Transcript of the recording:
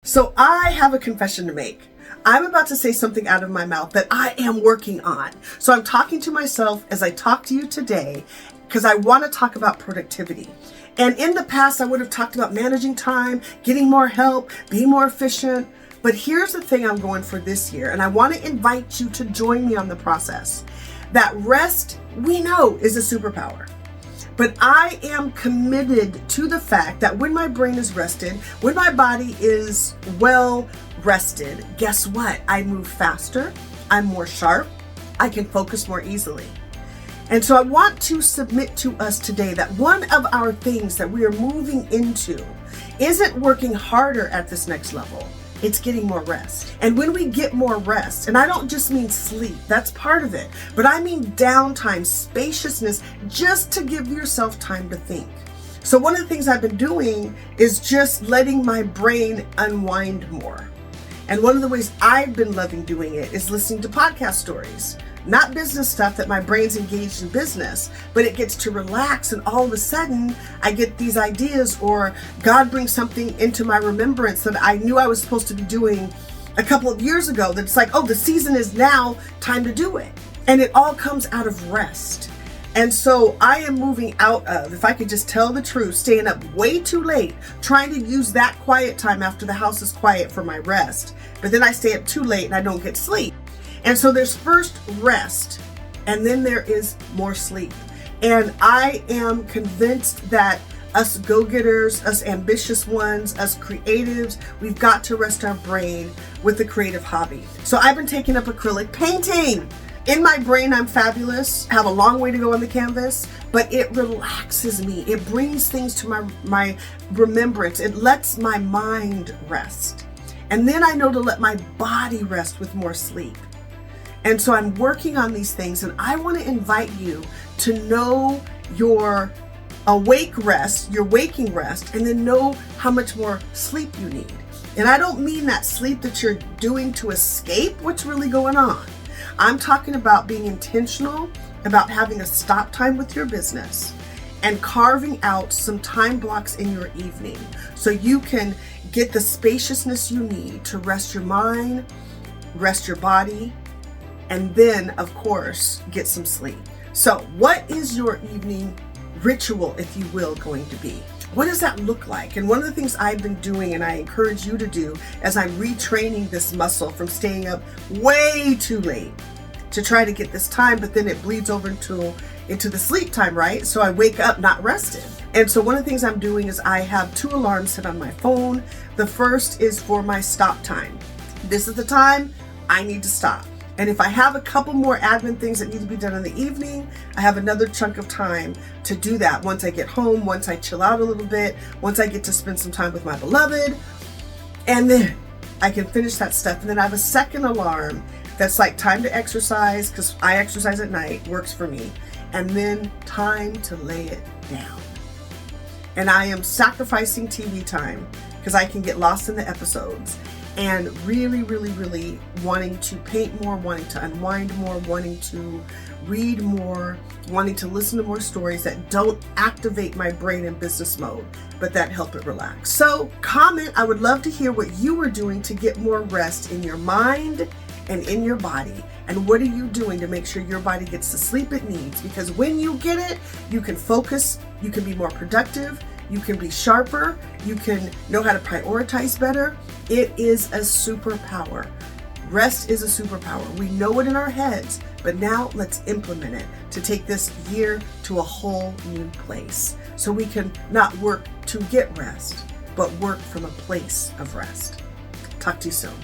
So I have a confession to make. I'm about to say something out of my mouth that I am working on. So I'm talking to myself as I talk to you today because I want to talk about productivity. And in the past, I would have talked about managing time, getting more help, being more efficient. But here's the thing I'm going for this year, and I want to invite you to join me on the process. That rest, we know, is a superpower. But I am committed to the fact that when my brain is rested, when my body is well rested, guess what? I move faster, I'm more sharp, I can focus more easily. And so I want to submit to us today that one of our things that we are moving into isn't working harder at this next level. It's getting more rest. And when we get more rest, and I don't just mean sleep, that's part of it, but I mean downtime, spaciousness, just to give yourself time to think. So one of the things I've been doing is just letting my brain unwind more. And one of the ways I've been loving doing it is listening to podcast stories. Not business stuff that my brain's engaged in business, but it gets to relax, and all of a sudden I get these ideas, or God brings something into my remembrance that I knew I was supposed to be doing a couple of years ago, that it's like, oh, the season is now, time to do it. And it all comes out of rest. And so I am moving out of, if I could just tell the truth, staying up way too late, trying to use that quiet time after the house is quiet for my rest. But then I stay up too late and I don't get sleep. And so there's first rest, and then there is more sleep. And I am convinced that us go-getters, us ambitious ones, us creatives, we've got to rest our brain with a creative hobby. So I've been taking up acrylic painting. In my brain, I'm fabulous, have a long way to go on the canvas, but it relaxes me. It brings things to my remembrance. It lets my mind rest. And then I know to let my body rest with more sleep. And so I'm working on these things, and I want to invite you to know your awake rest, your waking rest, and then know how much more sleep you need. And I don't mean that sleep that you're doing to escape what's really going on. I'm talking about being intentional, about having a stop time with your business and carving out some time blocks in your evening so you can get the spaciousness you need to rest your mind, rest your body, and then, of course, get some sleep. So what is your evening ritual, if you will, going to be? What does that look like? And one of the things I've been doing, and I encourage you to do, as I'm retraining this muscle from staying up way too late to try to get this time, but then it bleeds over into the sleep time, right? So I wake up not rested. And so one of the things I'm doing is I have 2 alarms set on my phone. The first is for my stop time. This is the time I need to stop. And if I have a couple more admin things that need to be done in the evening, I have another chunk of time to do that once I get home, once I chill out a little bit, once I get to spend some time with my beloved, and then I can finish that stuff. And then I have a second alarm that's like time to exercise, because I exercise at night, works for me, and then time to lay it down. And I am sacrificing TV time because I can get lost in the episodes. And really, really, really wanting to paint more, wanting to unwind more, wanting to read more, wanting to listen to more stories that don't activate my brain in business mode, but that help it relax. So comment, I would love to hear what you are doing to get more rest in your mind and in your body. And what are you doing to make sure your body gets the sleep it needs? Because when you get it, you can focus, you can be more productive, you can be sharper, you can know how to prioritize better. It is a superpower. Rest is a superpower. We know it in our heads, but now let's implement it to take this year to a whole new place. So we can not work to get rest, but work from a place of rest. Talk to you soon.